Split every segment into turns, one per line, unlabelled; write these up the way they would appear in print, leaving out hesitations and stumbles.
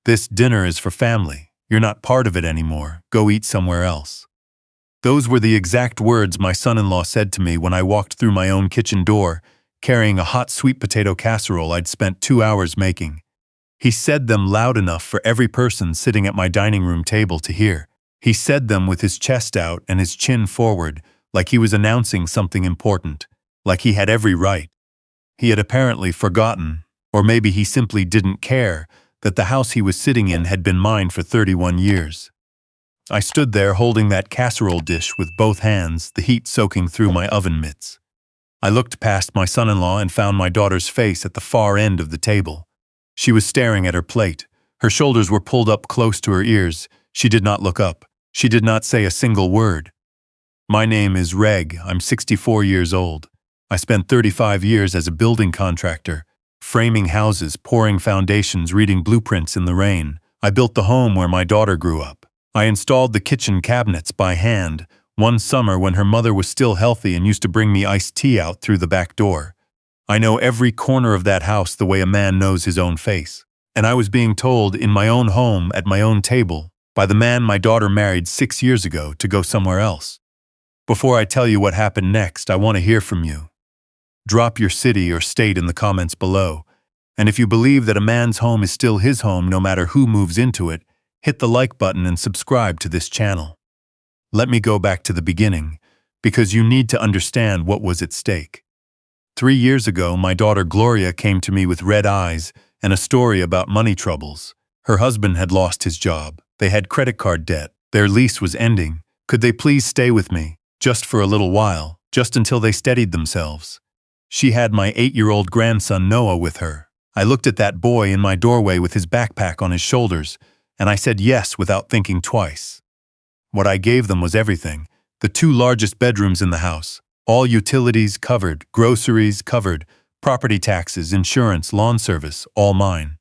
This dinner is for family. You're not part of it anymore. Go eat somewhere else. Those were the exact words my son-in-law said to me when I walked through my own kitchen door, carrying a hot sweet potato casserole I'd spent 2 hours making. He said them loud enough for every person sitting at my dining room table to hear. He said them with his chest out and his chin forward, like he was announcing something important, like he had every right. He had apparently forgotten, or maybe he simply didn't care, that the house he was sitting in had been mine for 31 years. I stood there holding that casserole dish with both hands, the heat soaking through my oven mitts. I looked past my son-in-law and found my daughter's face at the far end of the table. She was staring at her plate. Her shoulders were pulled up close to her ears. She did not look up. She did not say a single word. My name is Reg. I'm 64 years old. I spent 35 years as a building contractor, framing houses, pouring foundations, reading blueprints in the rain. I built the home where my daughter grew up. I installed the kitchen cabinets by hand, one summer when her mother was still healthy and used to bring me iced tea out through the back door. I know every corner of that house the way a man knows his own face. And I was being told in my own home, at my own table, by the man my daughter married 6 years ago to go somewhere else. Before I tell you what happened next, I want to hear from you. Drop your city or state in the comments below. And if you believe that a man's home is still his home no matter who moves into it, hit the like button and subscribe to this channel. Let me go back to the beginning, because you need to understand what was at stake. 3 years ago, my daughter Gloria came to me with red eyes and a story about money troubles. Her husband had lost his job. They had credit card debt. Their lease was ending. Could they please stay with me, just for a little while, just until they steadied themselves? She had my 8-year-old grandson Noah with her. I looked at that boy in my doorway with his backpack on his shoulders, and I said yes without thinking twice. What I gave them was everything. The 2 largest bedrooms in the house, all utilities covered, groceries covered, property taxes, insurance, lawn service, all mine.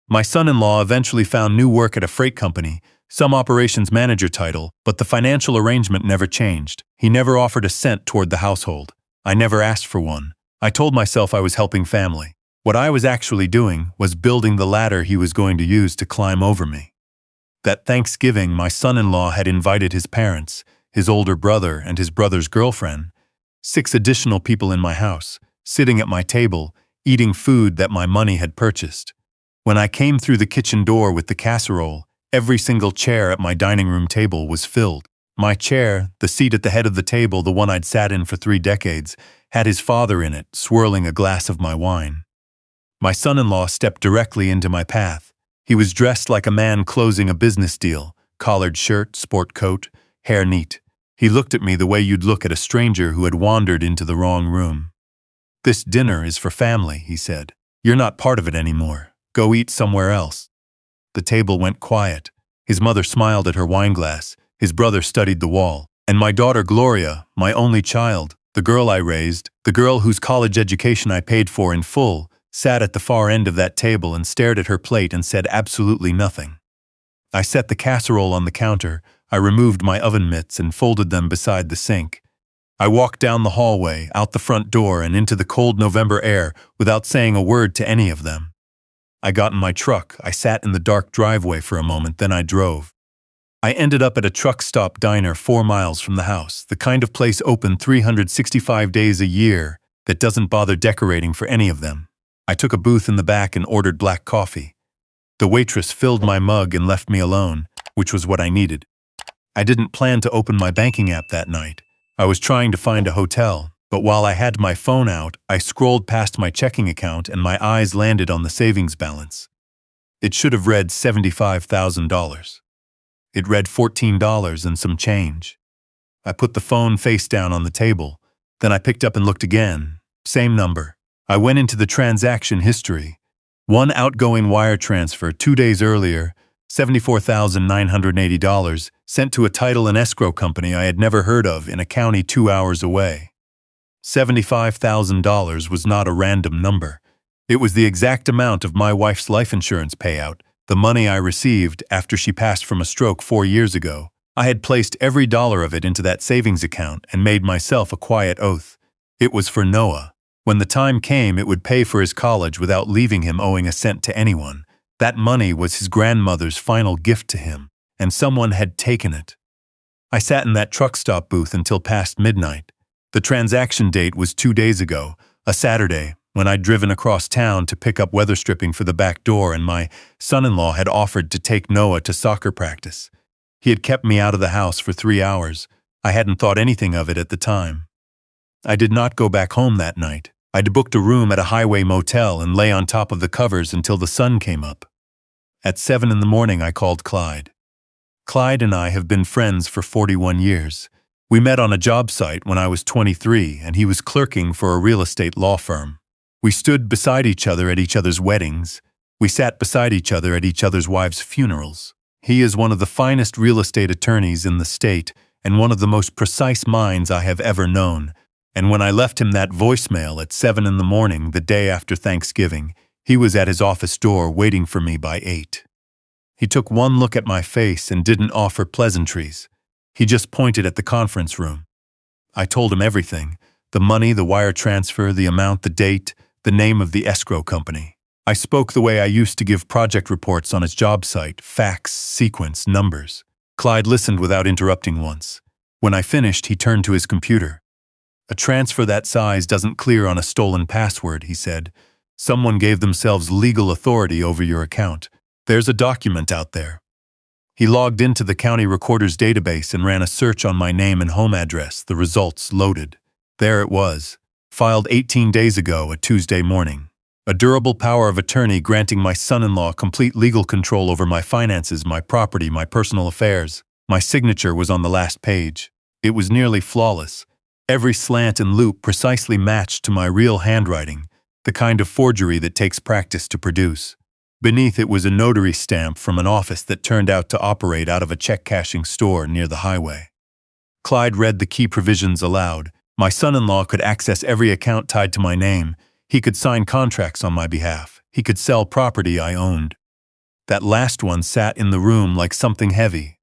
My son-in-law eventually found new work at a freight company, some operations manager title, but the financial arrangement never changed. He never offered a cent toward the household. I never asked for one. I told myself I was helping family. What I was actually doing was building the ladder he was going to use to climb over me. That Thanksgiving, my son-in-law had invited his parents, his older brother and his brother's girlfriend, 6 additional people in my house, sitting at my table, eating food that my money had purchased. When I came through the kitchen door with the casserole, every single chair at my dining room table was filled. My chair, the seat at the head of the table, the one I'd sat in for 3 decades, had his father in it, swirling a glass of my wine. My son-in-law stepped directly into my path. He was dressed like a man closing a business deal, collared shirt, sport coat, hair neat. He looked at me the way you'd look at a stranger who had wandered into the wrong room. "This dinner is for family," he said. "You're not part of it anymore. Go eat somewhere else." The table went quiet. His mother smiled at her wineglass. His brother studied the wall. And my daughter Gloria, my only child, the girl I raised, the girl whose college education I paid for in full, sat at the far end of that table and stared at her plate and said absolutely nothing. I set the casserole on the counter. I removed my oven mitts and folded them beside the sink. I walked down the hallway, out the front door, and into the cold November air without saying a word to any of them. I got in my truck. I sat in the dark driveway for a moment, then I drove. I ended up at a truck stop diner 4 miles from the house, the kind of place open 365 days a year that doesn't bother decorating for any of them. I took a booth in the back and ordered black coffee. The waitress filled my mug and left me alone, which was what I needed. I didn't plan to open my banking app that night. I was trying to find a hotel, but while I had my phone out, I scrolled past my checking account and my eyes landed on the savings balance. It should have read $75,000. It read $14 and some change. I put the phone face down on the table. Then I picked up and looked again. Same number. I went into the transaction history. One outgoing wire transfer 2 days earlier, $74,980, sent to a title and escrow company I had never heard of in a county 2 hours away. $75,000 was not a random number. It was the exact amount of my wife's life insurance payout, the money I received after she passed from a stroke 4 years ago. I had placed every dollar of it into that savings account and made myself a quiet oath. It was for Noah. When the time came, it would pay for his college without leaving him owing a cent to anyone. That money was his grandmother's final gift to him, and someone had taken it. I sat in that truck stop booth until past midnight. The transaction date was 2 days ago, a Saturday, when I'd driven across town to pick up weather stripping for the back door, and my son-in-law had offered to take Noah to soccer practice. He had kept me out of the house for 3 hours. I hadn't thought anything of it at the time. I did not go back home that night. I'd booked a room at a highway motel and lay on top of the covers until the sun came up. At 7 in the morning, I called Clyde. Clyde and I have been friends for 41 years. We met on a job site when I was 23, and he was clerking for a real estate law firm. We stood beside each other at each other's weddings. We sat beside each other at each other's wives' funerals. He is one of the finest real estate attorneys in the state and one of the most precise minds I have ever known. And when I left him that voicemail at 7 in the morning the day after Thanksgiving, he was at his office door waiting for me by 8. He took one look at my face and didn't offer pleasantries. He just pointed at the conference room. I told him everything: the money, the wire transfer, the amount, the date, the name of the escrow company. I spoke the way I used to give project reports on his job site: facts, sequence, numbers. Clyde listened without interrupting once. When I finished, he turned to his computer. "A transfer that size doesn't clear on a stolen password," he said. "Someone gave themselves legal authority over your account. There's a document out there." He logged into the county recorder's database and ran a search on my name and home address. The results loaded. There it was, filed 18 days ago, a Tuesday morning. A durable power of attorney granting my son-in-law complete legal control over my finances, my property, my personal affairs. My signature was on the last page. It was nearly flawless. Every slant and loop precisely matched to my real handwriting, the kind of forgery that takes practice to produce. Beneath it was a notary stamp from an office that turned out to operate out of a check-cashing store near the highway. Clyde read the key provisions aloud. My son-in-law could access every account tied to my name. He could sign contracts on my behalf. He could sell property I owned. That last one sat in the room like something heavy.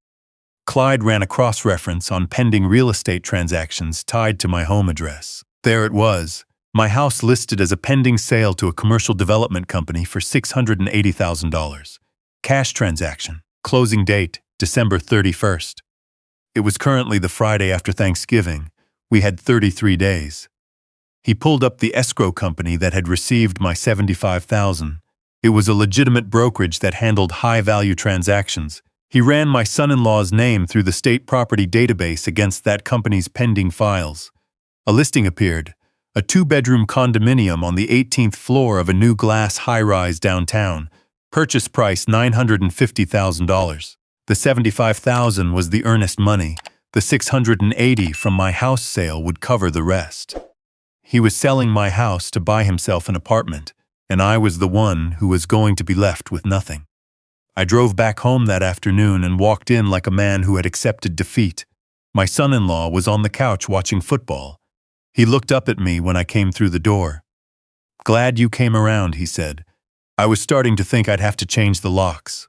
Clyde ran a cross-reference on pending real estate transactions tied to my home address. There it was. My house listed as a pending sale to a commercial development company for $680,000. Cash transaction. Closing date, December 31st. It was currently the Friday after Thanksgiving. We had 33 days. He pulled up the escrow company that had received my $75,000. It was a legitimate brokerage that handled high-value transactions. He ran my son-in-law's name through the state property database against that company's pending files. A listing appeared. A 2-bedroom condominium on the 18th floor of a new glass high-rise downtown. Purchase price $950,000. The $75,000 was the earnest money. The $680,000 from my house sale would cover the rest. He was selling my house to buy himself an apartment, and I was the one who was going to be left with nothing. I drove back home that afternoon and walked in like a man who had accepted defeat. My son-in-law was on the couch watching football. He looked up at me when I came through the door. "Glad you came around," he said. "I was starting to think I'd have to change the locks."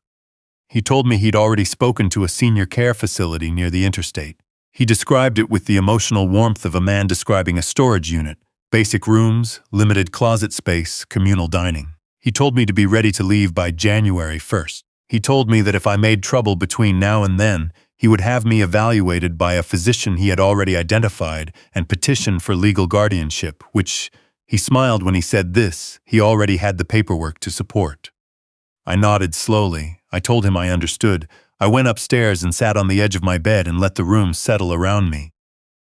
He told me he'd already spoken to a senior care facility near the interstate. He described it with the emotional warmth of a man describing a storage unit. Basic rooms, limited closet space, communal dining. He told me to be ready to leave by January 1st. He told me that if I made trouble between now and then, he would have me evaluated by a physician he had already identified and petition for legal guardianship, which, he smiled when he said this, he already had the paperwork to support. I nodded slowly. I told him I understood. I went upstairs and sat on the edge of my bed and let the room settle around me.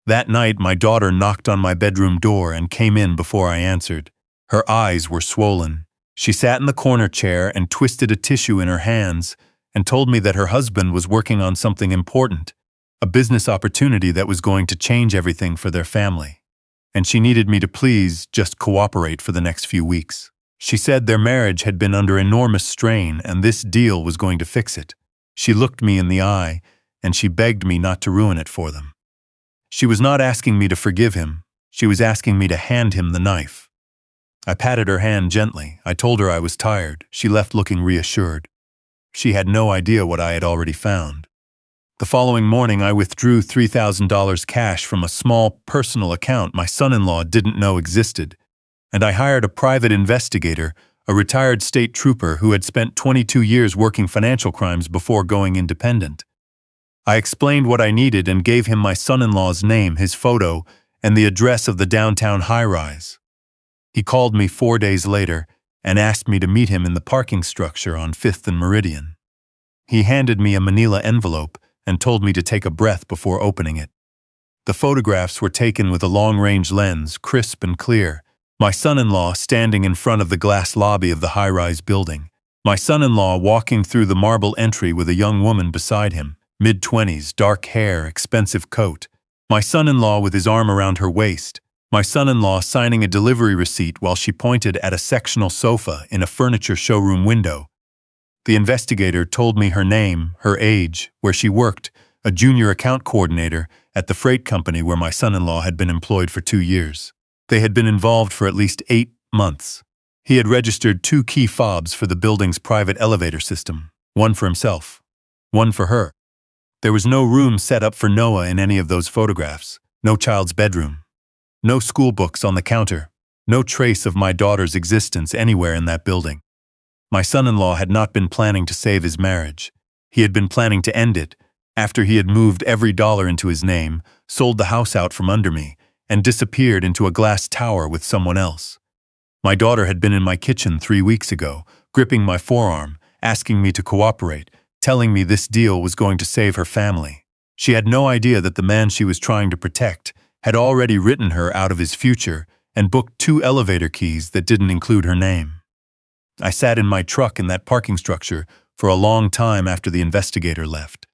That night, my daughter knocked on my bedroom door and came in before I answered. Her eyes were swollen. She sat in the corner chair and twisted a tissue in her hands and told me that her husband was working on something important, a business opportunity that was going to change everything for their family. And she needed me to please just cooperate for the next few weeks. She said their marriage had been under enormous strain and this deal was going to fix it. She looked me in the eye and she begged me not to ruin it for them. She was not asking me to forgive him. She was asking me to hand him the knife. I patted her hand gently. I told her I was tired. She left looking reassured. She had no idea what I had already found. The following morning, I withdrew $3,000 cash from a small personal account my son-in-law didn't know existed, and I hired a private investigator, a retired state trooper who had spent 22 years working financial crimes before going independent. I explained what I needed and gave him my son-in-law's name, his photo, and the address of the downtown high-rise. He called me 4 days later and asked me to meet him in the parking structure on 5th and Meridian. He handed me a manila envelope and told me to take a breath before opening it. The photographs were taken with a long-range lens, crisp and clear. My son-in-law standing in front of the glass lobby of the high-rise building. My son-in-law walking through the marble entry with a young woman beside him, mid-20s, dark hair, expensive coat. My son-in-law with his arm around her waist. My son-in-law signing a delivery receipt while she pointed at a sectional sofa in a furniture showroom window. The investigator told me her name, her age, where she worked, a junior account coordinator at the freight company where my son-in-law had been employed for 2 years. They had been involved for at least 8 months. He had registered 2 key fobs for the building's private elevator system, one for himself, one for her. There was no room set up for Noah in any of those photographs, no child's bedroom, no school books on the counter, no trace of my daughter's existence anywhere in that building. My son-in-law had not been planning to save his marriage. He had been planning to end it after he had moved every dollar into his name, sold the house out from under me, and disappeared into a glass tower with someone else. My daughter had been in my kitchen 3 weeks ago, gripping my forearm, asking me to cooperate, telling me this deal was going to save her family. She had no idea that the man she was trying to protect had already written her out of his future and booked 2 elevator keys that didn't include her name. I sat in my truck in that parking structure for a long time after the investigator left.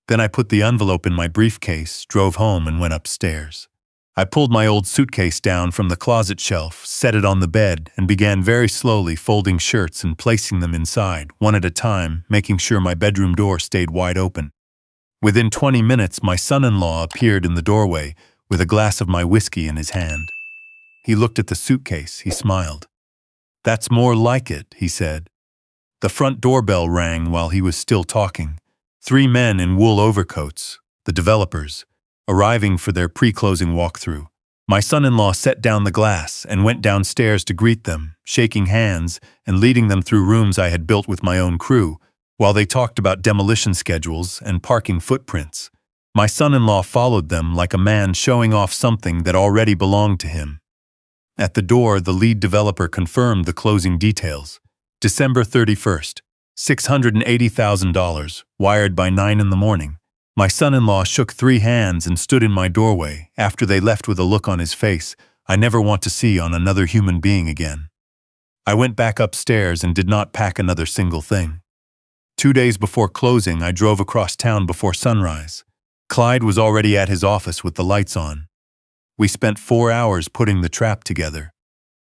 Then I put the envelope in my briefcase, drove home, and went upstairs. I pulled my old suitcase down from the closet shelf, set it on the bed, and began very slowly folding shirts and placing them inside, one at a time, making sure my bedroom door stayed wide open. Within 20 minutes, my son-in-law appeared in the doorway with a glass of my whiskey in his hand. He looked at the suitcase, he smiled. "That's more like it," he said. The front doorbell rang while he was still talking. 3 men in wool overcoats, the developers, arriving for their pre-closing walkthrough. My son-in-law set down the glass and went downstairs to greet them, shaking hands and leading them through rooms I had built with my own crew, while they talked about demolition schedules and parking footprints. My son-in-law followed them like a man showing off something that already belonged to him. At the door, the lead developer confirmed the closing details. December 31st, $680,000, wired by 9 in the morning. My son-in-law shook 3 hands and stood in my doorway after they left with a look on his face I never want to see on another human being again. I went back upstairs and did not pack another single thing. 2 days before closing, I drove across town before sunrise. Clyde was already at his office with the lights on. We spent 4 hours putting the trap together.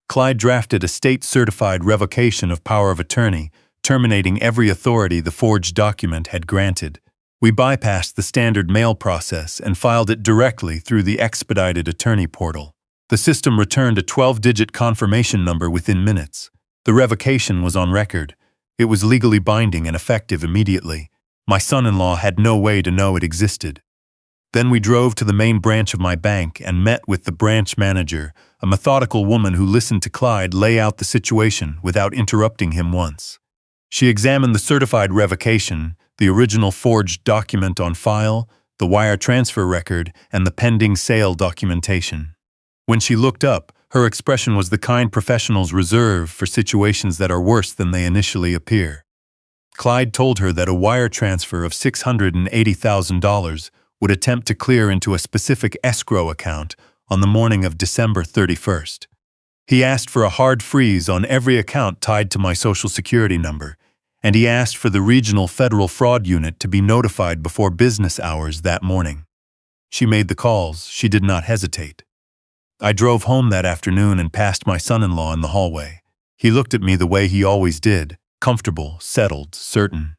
Clyde drafted a state-certified revocation of power of attorney, terminating every authority the forged document had granted. We bypassed the standard mail process and filed it directly through the expedited attorney portal. The system returned a 12-digit confirmation number within minutes. The revocation was on record. It was legally binding and effective immediately. My son-in-law had no way to know it existed. Then we drove to the main branch of my bank and met with the branch manager, a methodical woman who listened to Clyde lay out the situation without interrupting him once. She examined the certified revocation, the original forged document on file, the wire transfer record, and the pending sale documentation. When she looked up, her expression was the kind professionals reserve for situations that are worse than they initially appear. Clyde told her that a wire transfer of $680,000 would attempt to clear into a specific escrow account on the morning of December 31st. He asked for a hard freeze on every account tied to my Social Security number, and he asked for the regional federal fraud unit to be notified before business hours that morning. She made the calls. She did not hesitate. I drove home that afternoon and passed my son-in-law in the hallway. He looked at me the way he always did, comfortable, settled, certain.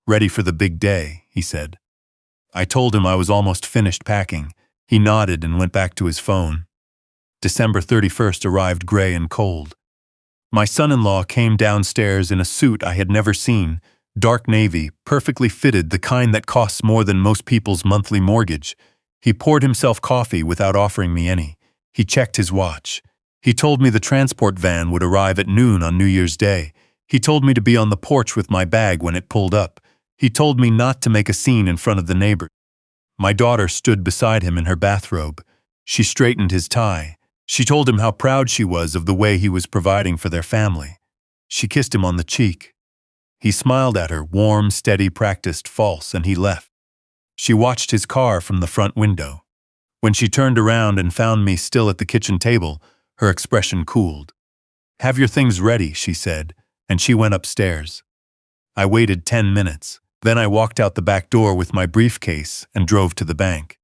"Ready for the big day," he said. I told him I was almost finished packing. He nodded and went back to his phone. December 31st arrived gray and cold. My son-in-law came downstairs in a suit I had never seen, dark navy, perfectly fitted, the kind that costs more than most people's monthly mortgage. He poured himself coffee without offering me any. He checked his watch. He told me the transport van would arrive at noon on New Year's Day. He told me to be on the porch with my bag when it pulled up. He told me not to make a scene in front of the neighbor. My daughter stood beside him in her bathrobe. She straightened his tie. She told him how proud she was of the way he was providing for their family. She kissed him on the cheek. He smiled at her, warm, steady, practiced, false, and he left. She watched his car from the front window. When she turned around and found me still at the kitchen table, her expression cooled. "Have your things ready," she said, and she went upstairs. I waited 10 minutes. Then I walked out the back door with my briefcase and drove to the bank.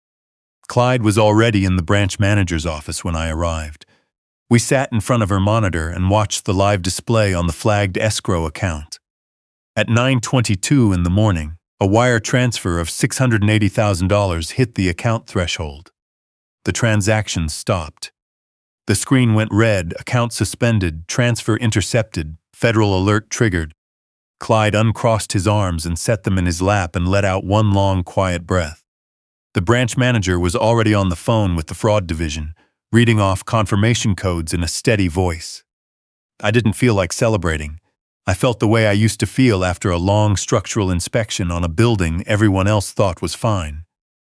Clyde was already in the branch manager's office when I arrived. We sat in front of her monitor and watched the live display on the flagged escrow account. At 9:22 in the morning, a wire transfer of $680,000 hit the account threshold. The transaction stopped. The screen went red, account suspended, transfer intercepted, federal alert triggered. Clyde uncrossed his arms and set them in his lap and let out one long, quiet breath. The branch manager was already on the phone with the fraud division, reading off confirmation codes in a steady voice. I didn't feel like celebrating. I felt the way I used to feel after a long structural inspection on a building everyone else thought was fine.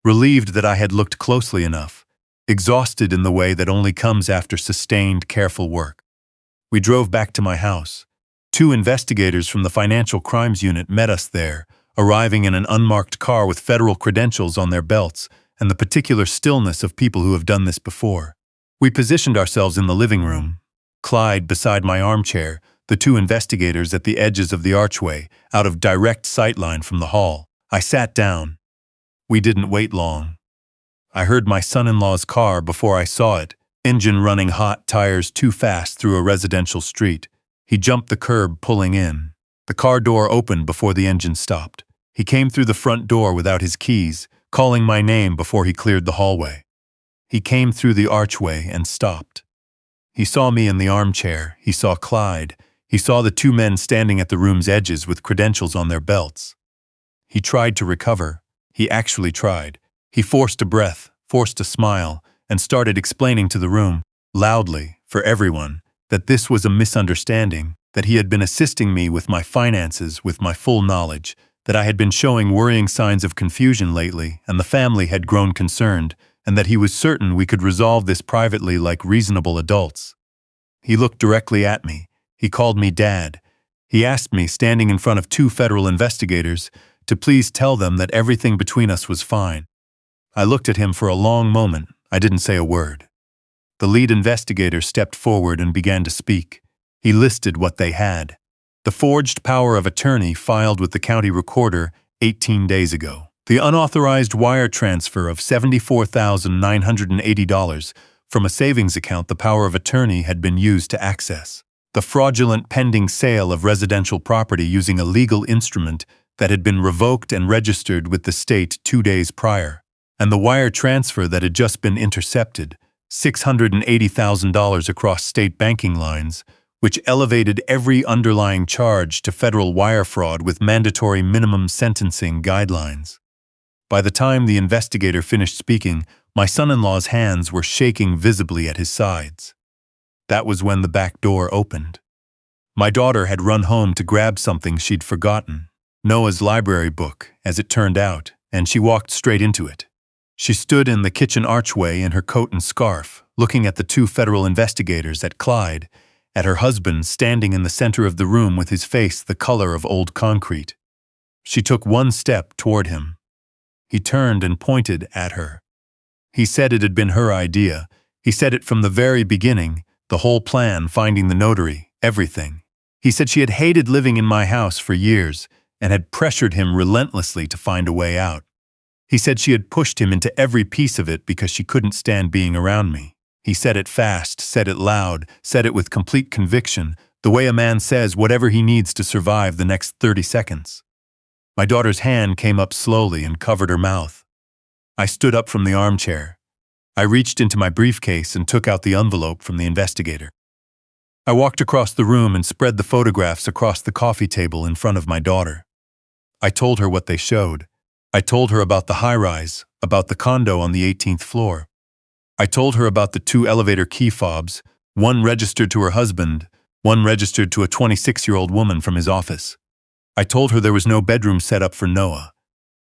Relieved that I had looked closely enough. Exhausted in the way that only comes after sustained, careful work. We drove back to my house. 2 investigators from the Financial Crimes Unit met us there, arriving in an unmarked car with federal credentials on their belts and the particular stillness of people who have done this before. We positioned ourselves in the living room. Clyde beside my armchair, the 2 investigators at the edges of the archway, out of direct sightline from the hall. I sat down. We didn't wait long. I heard my son-in-law's car before I saw it, engine running hot, tires too fast through a residential street. He jumped the curb, pulling in. The car door opened before the engine stopped. He came through the front door without his keys, calling my name before he cleared the hallway. He came through the archway and stopped. He saw me in the armchair. He saw Clyde. He saw the 2 men standing at the room's edges with credentials on their belts. He tried to recover. He actually tried. He forced a breath, forced a smile, and started explaining to the room, loudly, for everyone, that this was a misunderstanding, that he had been assisting me with my finances with my full knowledge, that I had been showing worrying signs of confusion lately, and the family had grown concerned, and that he was certain we could resolve this privately like reasonable adults. He looked directly at me. He called me Dad. He asked me, standing in front of 2 federal investigators, to please tell them that everything between us was fine. I looked at him for a long moment. I didn't say a word. The lead investigator stepped forward and began to speak. He listed what they had. The forged power of attorney filed with the county recorder 18 days ago. The unauthorized wire transfer of $74,980 from a savings account the power of attorney had been used to access. The fraudulent pending sale of residential property using a legal instrument that had been revoked and registered with the state 2 days prior. And the wire transfer that had just been intercepted, $680,000 across state banking lines, which elevated every underlying charge to federal wire fraud with mandatory minimum sentencing guidelines. By the time the investigator finished speaking, my son-in-law's hands were shaking visibly at his sides. That was when the back door opened. My daughter had run home to grab something she'd forgotten, Noah's library book, as it turned out, and she walked straight into it. She stood in the kitchen archway in her coat and scarf, looking at the 2 federal investigators, at Clyde, at her husband standing in the center of the room with his face the color of old concrete. She took 1 step toward him. He turned and pointed at her. He said it had been her idea. He said it from the very beginning, the whole plan, finding the notary, everything. He said she had hated living in my house for years and had pressured him relentlessly to find a way out. He said she had pushed him into every piece of it because she couldn't stand being around me. He said it fast, said it loud, said it with complete conviction, the way a man says whatever he needs to survive the next 30 seconds. My daughter's hand came up slowly and covered her mouth. I stood up from the armchair. I reached into my briefcase and took out the envelope from the investigator. I walked across the room and spread the photographs across the coffee table in front of my daughter. I told her what they showed. I told her about the high-rise, about the condo on the 18th floor. I told her about the 2 elevator key fobs, One registered to her husband, one registered to a 26-year-old woman from his office. I told her there was no bedroom set up for Noah.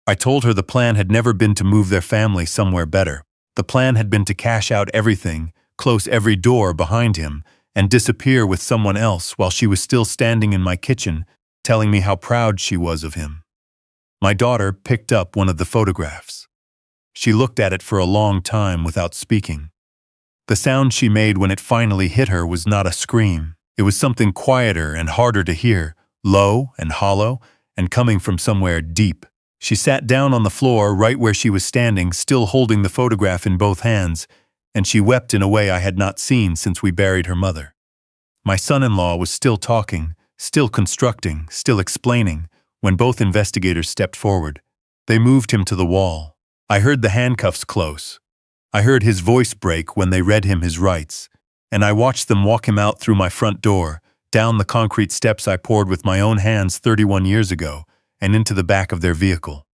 I told her the plan had never been to move their family somewhere better. The plan had been to cash out everything, close every door behind him, and disappear with someone else while she was still standing in my kitchen, telling me how proud she was of him. My daughter picked up one of the photographs. She looked at it for a long time without speaking. The sound she made when it finally hit her was not a scream. It was something quieter and harder to hear, low and hollow, and coming from somewhere deep. She sat down on the floor right where she was standing, still holding the photograph in both hands, and she wept in a way I had not seen since we buried her mother. My son-in-law was still talking, still constructing, still explaining, when both investigators stepped forward. They moved him to the wall. I heard the handcuffs close. I heard his voice break when they read him his rights, and I watched them walk him out through my front door, down the concrete steps I poured with my own hands 31 years ago, and into the back of their vehicle.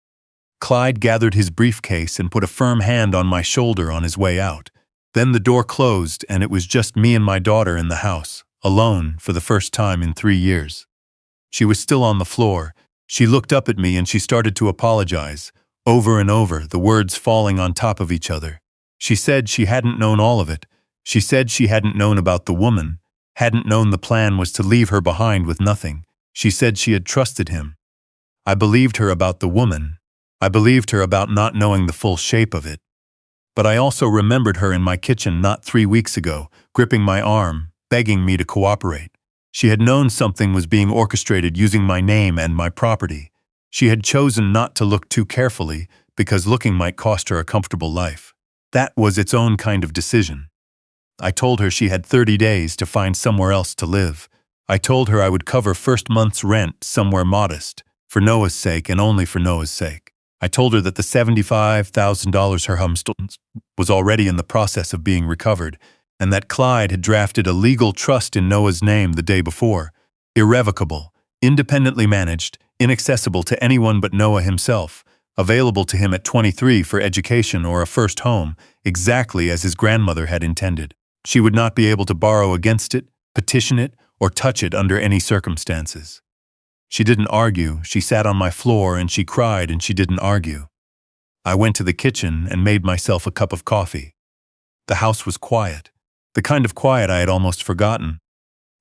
Clyde gathered his briefcase and put a firm hand on my shoulder on his way out. Then the door closed, and it was just me and my daughter in the house, alone for the first time in 3 years. She was still on the floor. She looked up at me and she started to apologize, over and over, the words falling on top of each other. She said she hadn't known all of it. She said she hadn't known about the woman, hadn't known the plan was to leave her behind with nothing. She said she had trusted him. I believed her about the woman. I believed her about not knowing the full shape of it. But I also remembered her in my kitchen not 3 weeks ago, gripping my arm, begging me to cooperate. She had known something was being orchestrated using my name and my property. She had chosen not to look too carefully because looking might cost her a comfortable life. That was its own kind of decision. I told her she had 30 days to find somewhere else to live. I told her I would cover first month's rent somewhere modest, for Noah's sake and only for Noah's sake. I told her that the $75,000 her home was already in the process of being recovered, and that Clyde had drafted a legal trust in Noah's name the day before, irrevocable, independently managed, inaccessible to anyone but Noah himself, available to him at 23 for education or a first home, exactly as his grandmother had intended. She would not be able to borrow against it, petition it, or touch it under any circumstances. She didn't argue. She sat on my floor and she cried and she didn't argue. I went to the kitchen and made myself a cup of coffee. The house was quiet, the kind of quiet I had almost forgotten.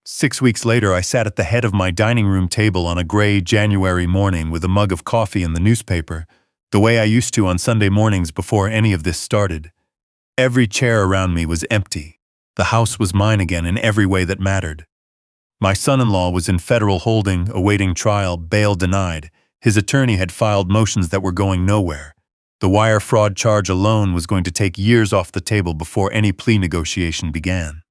6 weeks later, I sat at the head of my dining room table on a gray January morning with a mug of coffee and the newspaper, the way I used to on Sunday mornings before any of this started. Every chair around me was empty. The house was mine again in every way that mattered. My son-in-law was in federal holding, awaiting trial, bail denied. His attorney had filed motions that were going nowhere. The wire fraud charge alone was going to take years off the table before any plea negotiation began.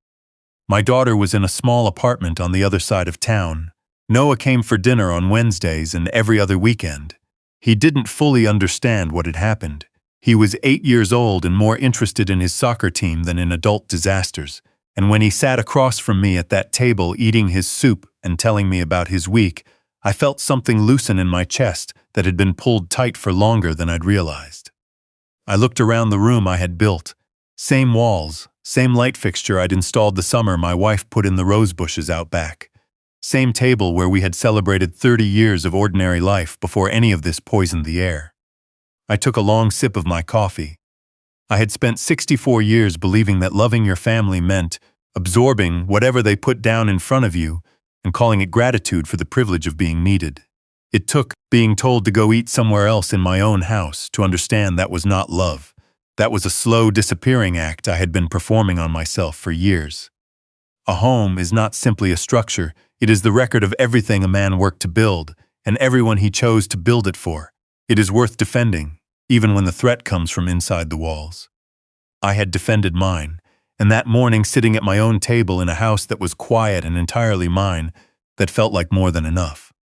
My daughter was in a small apartment on the other side of town. Noah came for dinner on Wednesdays and every other weekend. He didn't fully understand what had happened. He was 8 years old and more interested in his soccer team than in adult disasters. And when he sat across from me at that table eating his soup and telling me about his week, I felt something loosen in my chest that had been pulled tight for longer than I'd realized. I looked around the room I had built. Same walls, same light fixture I'd installed the summer my wife put in the rose bushes out back. Same table where we had celebrated 30 years of ordinary life before any of this poisoned the air. I took a long sip of my coffee. I had spent 64 years believing that loving your family meant absorbing whatever they put down in front of you and calling it gratitude for the privilege of being needed. It took being told to go eat somewhere else in my own house to understand that was not love. That was a slow disappearing act I had been performing on myself for years. A home is not simply a structure, it is the record of everything a man worked to build and everyone he chose to build it for. It is worth defending, even when the threat comes from inside the walls. I had defended mine, and that morning sitting at my own table in a house that was quiet and entirely mine, that felt like more than enough.